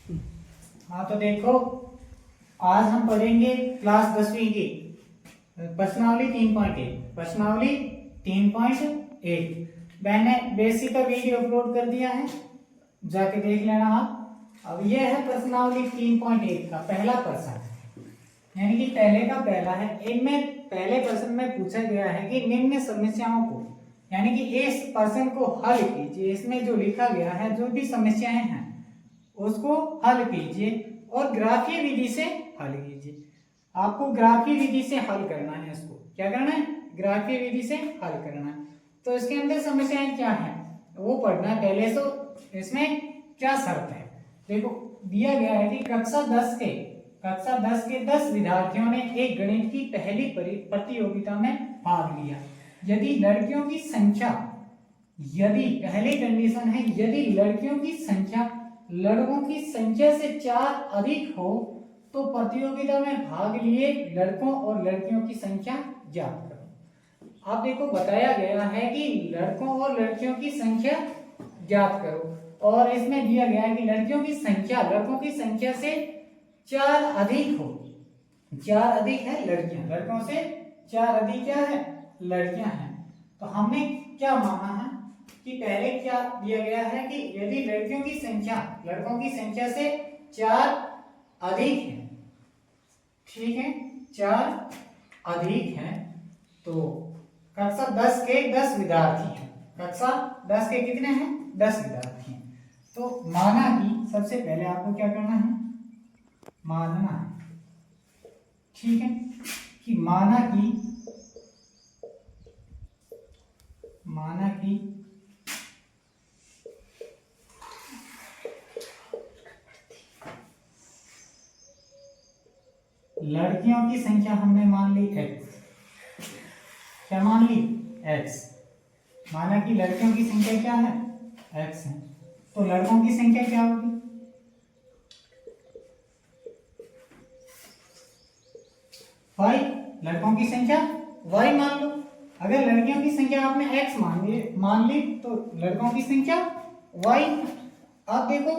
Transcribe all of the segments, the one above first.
हाँ तो देखो, आज हम पढ़ेंगे क्लास 10वीं की प्रश्नावली 3.1। प्रश्नावली 3.1 मैंने बेसिक का वीडियो अपलोड कर दिया है, जाके देख लेना आप। अब ये है प्रश्नावली 3.1 का पहला प्रश्न, यानी कि पहले का पहला है। इनमें पहले प्रश्न में पूछा गया है कि निम्न समस्याओं को, यानी कि इस प्रश्न को हल कीजिए। इसमें जो लिखा गया है, जो भी समस्याएं हैं उसको हल कीजिए और ग्राफीय विधि से हल कीजिए। आपको ग्राफीय विधि से हल करना है। इसको क्या करना है? ग्राफीय विधि से हल करना है। तो इसके अंदर समस्याएं क्या है वो पढ़ना है पहले। तो इसमें क्या शर्त है, देखो दिया गया है कि कक्षा 10 के 10 विद्यार्थियों ने एक गणित की पहली प्रतियोगिता में भाग लिया। यदि लड़कियों की संख्या, यदि पहली कंडीशन है, यदि लड़कियों की संख्या लड़कों की संख्या से 4 अधिक हो तो प्रतियोगिता में भाग लिए लड़कों और लड़कियों की संख्या ज्ञात करो। अब देखो बताया गया है कि लड़कों और लड़कियों की संख्या ज्ञात करो, और इसमें दिया गया है कि लड़कियों की संख्या लड़कों की संख्या से 4 अधिक हो। 4 अधिक है लड़कियां, लड़कों से 4 अधिक क्या है? लड़कियां हैं। तो हमने क्या माना है कि पहले क्या दिया गया है कि यदि लड़कियों की संख्या लड़कों की संख्या से 4 अधिक है, ठीक है, 4 अधिक है, तो कक्षा 10 के 10 विद्यार्थी हैं। कक्षा 10 के कितने हैं? 10 विद्यार्थी हैं। तो माना कि सबसे पहले आपको क्या करना है? मानना है, ठीक है, कि माना कि लड़कियों की संख्या हमने मान ली x। क्या मान ली? x। माना कि लड़कियों की संख्या क्या है? x है। तो लड़कों की संख्या क्या होगी? y। लड़कों की संख्या y मान लो। अगर लड़कियों की संख्या आपने x मान ली तो लड़कों की संख्या y। अब देखो,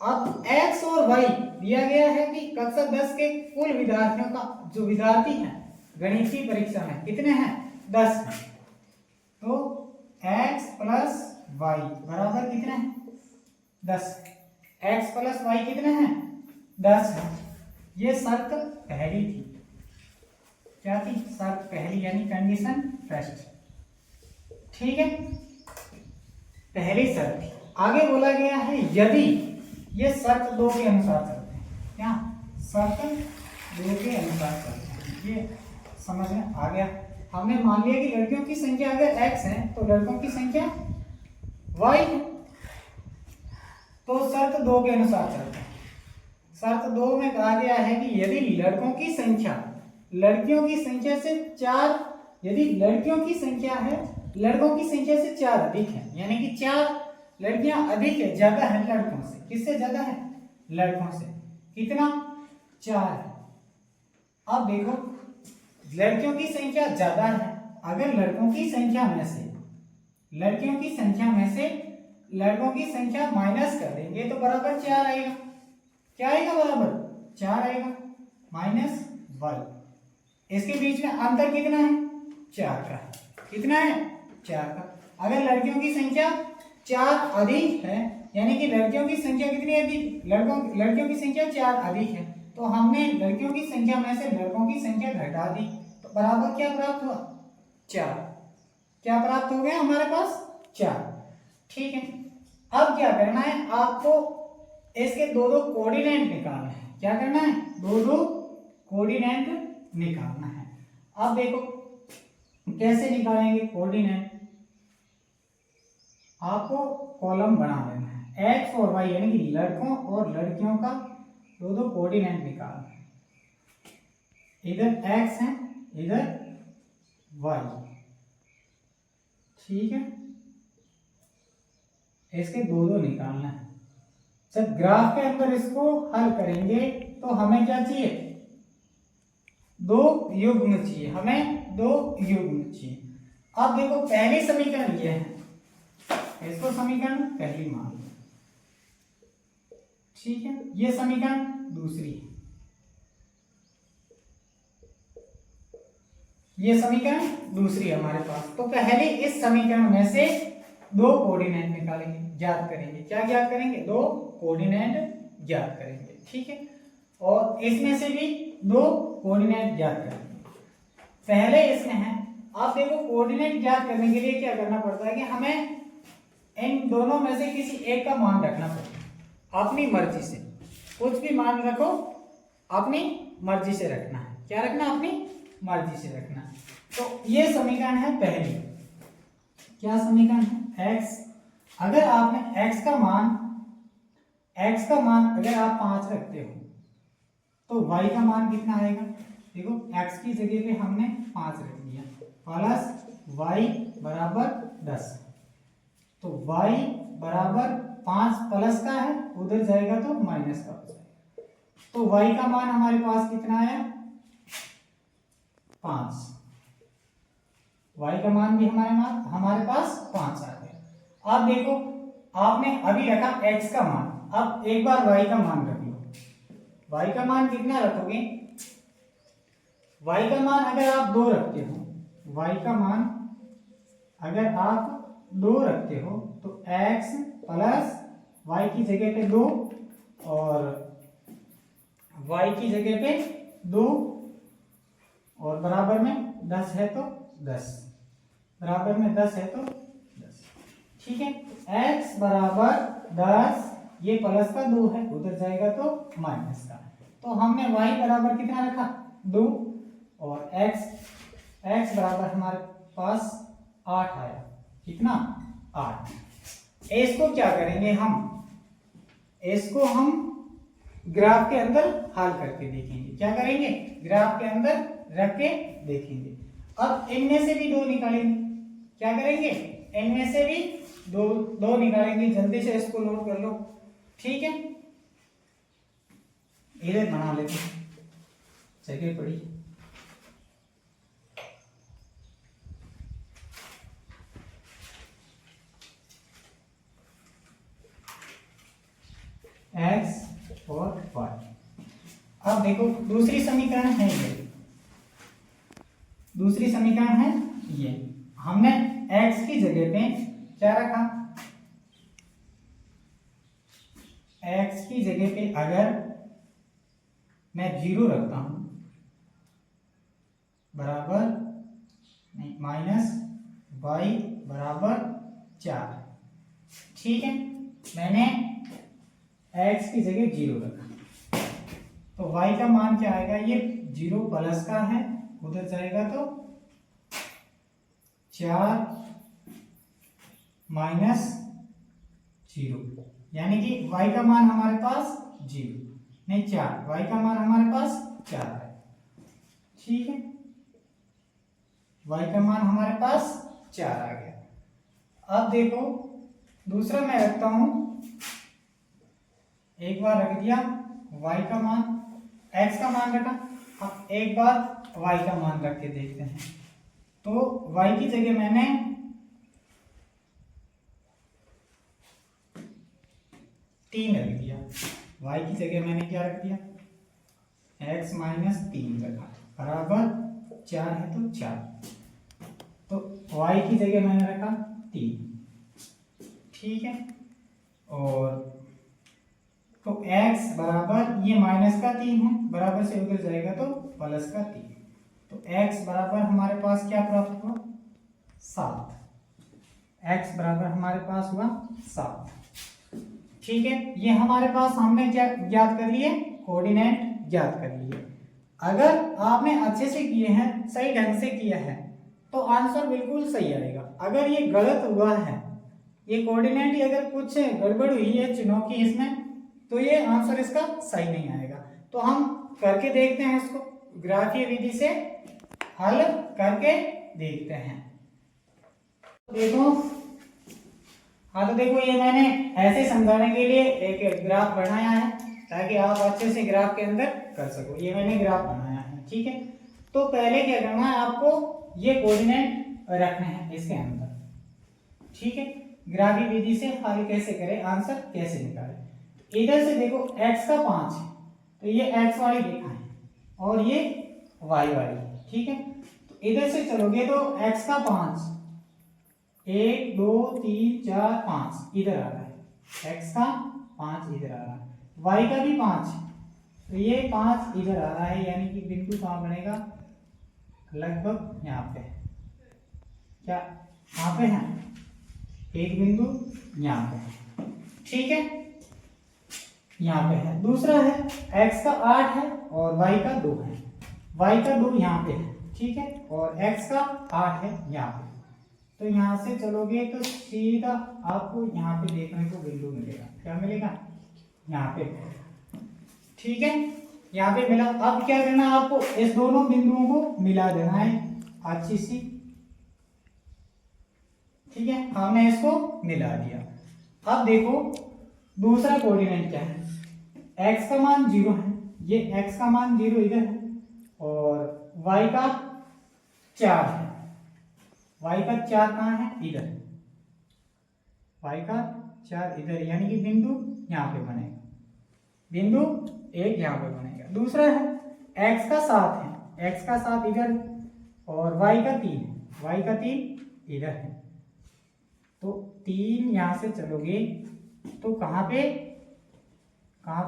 अब x और y दिया गया है कि कक्षा 10 के कुल विद्यार्थियों का, जो विद्यार्थी हैं गणित की परीक्षा में कितने हैं? 10 हैं। तो x प्लस y बराबर कितने हैं? 10। x प्लस y कितने हैं? 10 है। ये शर्त पहली थी। क्या थी? शर्त पहली, यानी कंडीशन फर्स्ट, ठीक है, पहली शर्त थी। आगे बोला गया है यदि ये शर्त 2 के अनुसार चलते हैं। क्या? शर्त 2 के अनुसार चलते हैं। ये समझ में आ गया? हमने मान लिया कि लड़कियों की संख्या अगर x है तो लड़कों की संख्या y है। तो शर्त 2 के अनुसार चलते हैं। शर्त 2 में कहा गया है कि यदि लड़कों की संख्या लड़कियों की संख्या से 4, यदि लड़कियों की संख्या है लड़कों की संख्या से 4 अधिक है, यानी कि 4 लड़कियां अधिक है, ज्यादा है लड़कों से। किससे ज्यादा है? लड़कों से। कितना? 4 है। अब देखो, लड़कियों की संख्या ज्यादा है। अगर लड़कों की संख्या में से लड़कियों की संख्या में से लड़कों की संख्या माइनस कर देंगे तो बराबर 4 आएगा। क्या आएगा? बराबर 4 आएगा माइनस y। इसके बीच में अंतर कितना है? 4 का। कितना है? 4 का। अगर लड़कियों की संख्या 4 अधिक है, यानी कि लड़कियों की संख्या कितनी अधिक? लड़कियों की संख्या 4 अधिक है, तो हमने लड़कियों की संख्या में से लड़कों की संख्या घटा दी, तो बराबर क्या प्राप्त हुआ? 4। क्या प्राप्त हो गया हमारे पास? 4, ठीक है। अब क्या करना है आपको? इसके दो कोऑर्डिनेट निकालना है। क्या करना है? दो कोऑर्डिनेट निकालना है। अब देखो कैसे निकालेंगे कोऑर्डिनेट। आपको कॉलम बना लेना है, x और y, यानी कि लड़कों और लड़कियों का दो कोऑर्डिनेट निकालना है। इधर x है, इधर y, ठीक है। इसके दो निकालना है। जब ग्राफ के अंदर इसको हल करेंगे तो हमें क्या चाहिए? 2 युग्म चाहिए, हमें 2 युग्म चाहिए। अब देखो पहली समीकरण ये है, इसको समीकरण पहली मान लो। ठीक है, ये समीकरण दूसरी है, ये समीकरण दूसरी है हमारे पास। तो पहले इस समीकरण में से दो कोऑर्डिनेट निकालेंगे, ज्ञात करेंगे। क्या ज्ञात करेंगे? दो कोऑर्डिनेट ज्ञात करेंगे, ठीक है। और इसमें से भी दो कोऑर्डिनेट ज्ञात करेंगे। पहले इसमें है, आप देखो कोऑर्डिनेट ज्ञात करने के लिए क्या करना पड़ता है कि हमें इन दोनों में से किसी एक का मान रखना पड़ता है, अपनी मर्जी से। कुछ भी मान रखो, अपनी मर्जी से रखना है। क्या रखना? अपनी मर्जी से रखना है। तो ये समीकरण है पहली। क्या समीकरण है? x। अगर आपने x का मान अगर आप 5 रखते हो तो y का मान कितना आएगा? देखो x की जगह पे हमने 5 रख दिया, प्लस y बराबर 10। तो y बराबर 5 प्लस का है, उधर जाएगा तो माइनस का हो जाएगा। तो y का मान हमारे पास कितना आया? 5। y का मान भी हमारे पास 5 आ गया। अब देखो, आपने अभी रखा x का मान, अब एक बार y का मान रख लो। y का मान कितना रखोगे? y का मान अगर आप 2 रखते हो, y का मान अगर आप 2 रखते हो तो x प्लस y की जगह पे 2 और y की जगह पे 2 और बराबर में 10 है तो 10, बराबर में 10 है तो 10, ठीक है। x बराबर 10, ये प्लस का 2 है, उधर जाएगा तो माइनस का। तो हमने y बराबर कितना रखा? 2 और x बराबर हमारे पास 8 आया। कितना? 8। इसको क्या करेंगे हम? इसको हम ग्राफ के अंदर हल करके देखेंगे। क्या करेंगे? ग्राफ के अंदर रख के देखेंगे। अब इनमें से भी 2 निकालेंगे। क्या करेंगे? इनमें से भी दो निकालेंगे। जल्दी से इसको नोट कर लो, ठीक है। इधर बना लेते हैं, जगह पड़ी। x और y। अब देखो दूसरी समीकरण है ये, दूसरी समीकरण है ये। हमने x की जगह पे क्या रखा? x की जगह पे अगर मैं 0 रखता हूं, बराबर नहीं माइनस y बराबर 4, ठीक है। मैंने x की जगह 0 रखा तो y का मान क्या आएगा? ये 0 प्लस का है, उधर जाएगा तो 4 माइनस 0, यानी कि y का मान हमारे पास 0 नहीं 4, y का मान हमारे पास 4 है, ठीक है। y का मान हमारे पास 4 आ गया। अब देखो दूसरा मैं रखता हूं, एक बार रख दिया y का मान, x का मान रखा। अब एक बार y का मान रख के देखते हैं। तो y की जगह मैंने 3 रख दिया, y की जगह मैंने क्या रख दिया? x माइनस 3 रखा, बराबर 4 है तो 4। तो y की जगह मैंने रखा 3, ठीक है। और तो x बराबर ये माइनस का 3 है, बराबर से उधर जाएगा तो प्लस का 3। तो x बराबर हमारे पास क्या प्राप्त हुआ? 7। x बराबर हमारे पास हुआ 7, ठीक है। ये हमारे पास हमने क्या ज्ञात कर लिए? कोऑर्डिनेट ज्ञात कर लिए। अगर आपने अच्छे से किए हैं, सही ढंग से किया है, तो आंसर बिल्कुल सही आएगा। अगर ये गलत हुआ है, ये कोऑर्डिनेट अगर कुछ गड़बड़ हुई है चिन्हों की इसमें, तो ये आंसर इसका सही नहीं आएगा। तो हम करके देखते हैं, इसको ग्राफीय विधि से हल करके देखते हैं। देखो, हाँ तो देखो ये मैंने ऐसे समझाने के लिए एक ग्राफ बनाया है ताकि आप अच्छे से ग्राफ के अंदर कर सको। ये मैंने ग्राफ बनाया है, ठीक है। तो पहले क्या करना है आपको? ये कोऑर्डिनेट रखने हैं इसके अंदर, ठीक है। ग्राफीय विधि से हल कैसे करें, आंसर कैसे निकालें, इधर से देखो x का 5 है तो ये x वाली रेखा है और ये y वाली, ठीक है। तो इधर से चलोगे तो x का 5, 1 2 3 4 5 इधर आ रहा है, x का 5 इधर आ रहा है, y का भी 5 है तो ये 5 इधर आ रहा है, यानी कि बिंदु कहाँ बनेगा, लगभग यहाँ पे, क्या यहाँ पे है, एक बिंदु यहाँ पे है, ठीक है, यहाँ पे है। दूसरा है x का 8 है और y का 2 है, y का 2 यहाँ पे है, ठीक है, और x का 8 है यहाँ पे। तो यहाँ से चलोगे तो सीधा आपको यहाँ पे देखने को बिंदु मिलेगा, क्या मिलेगा, यहाँ पे, ठीक है, यहाँ पे मिला। अब क्या करना है आपको, इस दोनों बिंदुओं को मिला देना है अच्छी सी, ठीक है, हमने इसको मिला दिया। अब देखो दूसरा कोऑर्डिनेट क्या है, x का मान 0 है, ये x का मान 0 इधर है और y का 4 है, y का 4 कहाँ है, इधर, y का 4 इधर, यानी कि बिंदु यहाँ पे बनेगा, बिंदु एक यहाँ पे बनेगा। दूसरा है x का 7 है, x का 7 इधर और y का 3 है, y का 3 इधर है, तो 3 यहाँ से चलोगे तो कहाँ पे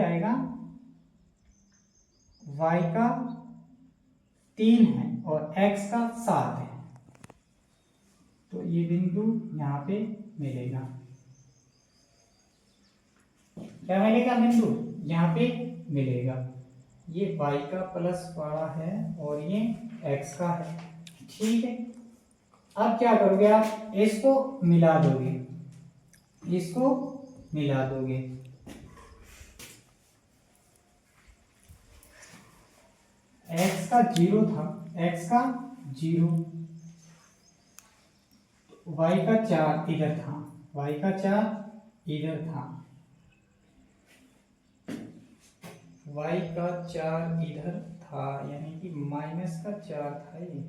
आएगा, y का 3 है और x का 7 है, तो ये बिंदु यहाँ पे मिलेगा, क्या मिलेगा, बिंदु यहाँ पे मिलेगा। ये y का प्लस वाला है और ये x का है, ठीक है। अब क्या करोगे आप, इसको मिला दोगे, इसको मिला दोगे, x का 0 था, x का 0, y का 4 इधर था, y का 4 इधर था, y का 4 इधर था, यानी कि माइनस का 4 था, ये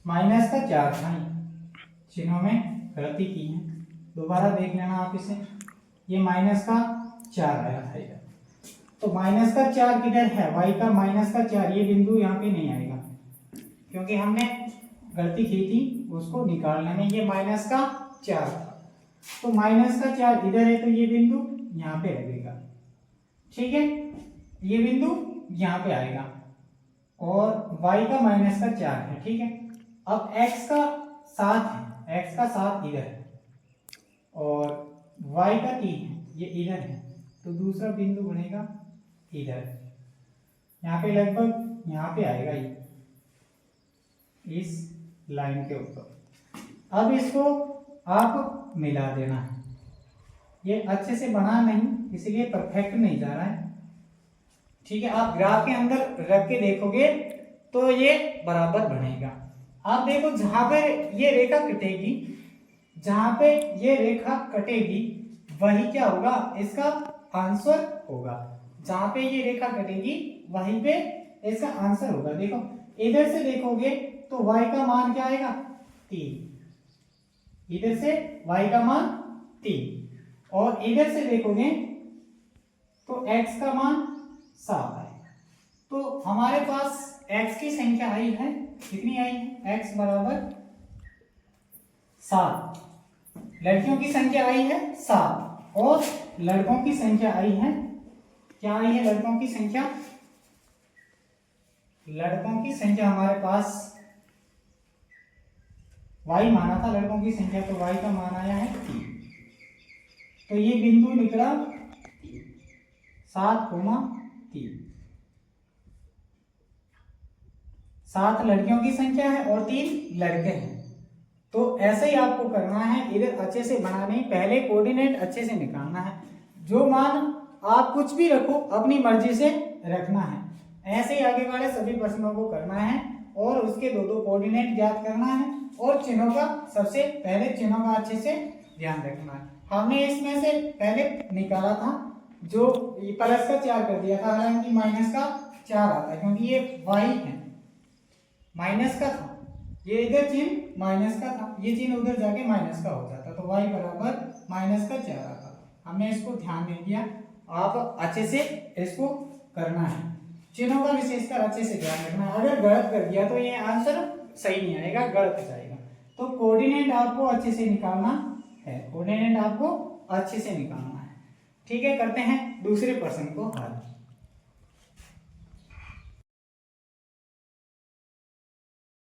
माइनस का 4 था, चिन्हों में गलती की है, दोबारा देख लेना आप इसे, ये माइनस का 4 आया था इधर, तो माइनस का 4 किधर है, y का माइनस का 4, ये बिंदु यहाँ पे नहीं आएगा क्योंकि हमने गलती की थी उसको निकालने में, ये माइनस का 4 था, तो माइनस का 4 इधर है तो ये बिंदु यहाँ पे लगेगा, ठीक है, ये बिंदु यहाँ पे आएगा और y का माइनस का 4 है, ठीक है। अब x का 7 है, x का 7 इधर है और y का 3 है, ये इधर है, तो दूसरा बिंदु बनेगा इधर, यहाँ पे लगभग यहाँ पे आएगा ये, इस लाइन के ऊपर। अब इसको आप मिला देना है, ये अच्छे से बना नहीं इसलिए परफेक्ट नहीं जा रहा है, ठीक है। आप ग्राफ के अंदर रख के देखोगे तो ये बराबर बनेगा। आप देखो जहां पे ये रेखा कटेगी, जहां पे ये रेखा कटेगी वही क्या होगा, इसका आंसर होगा, जहां पे ये रेखा कटेगी वहीं पे इसका आंसर होगा। देखो इधर से देखोगे तो y का मान क्या आएगा, 3, इधर से y का मान 3 और इधर से देखोगे तो x का मान 7 आएगा। तो हमारे पास x की संख्या आई है, कितनी आई है, x बराबर 7, लड़कियों की संख्या आई है 7 और लड़कों की संख्या आई है, क्या आई है, लड़कों की संख्या, लड़कों की संख्या हमारे पास y माना था लड़कों की संख्या, तो y का मान आया है 3, तो ये बिंदु निकला 7,3, 7 लड़कियों की संख्या है और 3 लड़के हैं। तो ऐसे ही आपको करना है, इधर अच्छे से बनाने, पहले कोऑर्डिनेट अच्छे से निकालना है, जो मान आप कुछ भी रखो अपनी मर्जी से रखना है, ऐसे ही आगे वाले सभी प्रश्नों को करना है और उसके दो कोऑर्डिनेट ज्ञात करना है और चिन्हों का, सबसे पहले चिन्हों का अच्छे से ध्यान रखना है। हमने इसमें से पहले निकाला था जो प्लस का 4 कर दिया था, हालांकि माइनस का 4 आता है क्योंकि ये y है, माइनस का था, ये इधर चिन्ह माइनस का था, ये चिन्ह उधर जाके माइनस का हो जाता, तो y बराबर माइनस का 4 आता। हमने इसको ध्यान नहीं दिया, आप अच्छे से इसको करना है, चिन्हों का विशेषकर अच्छे से ध्यान रखना है। अगर गलत कर दिया तो ये आंसर सही नहीं आएगा, गलत हो जाएगा। तो कोऑर्डिनेट आपको अच्छे से निकालना है, कोऑर्डिनेट आपको अच्छे से निकालना है। ठीक है, करते हैं दूसरे प्रश्न को हल।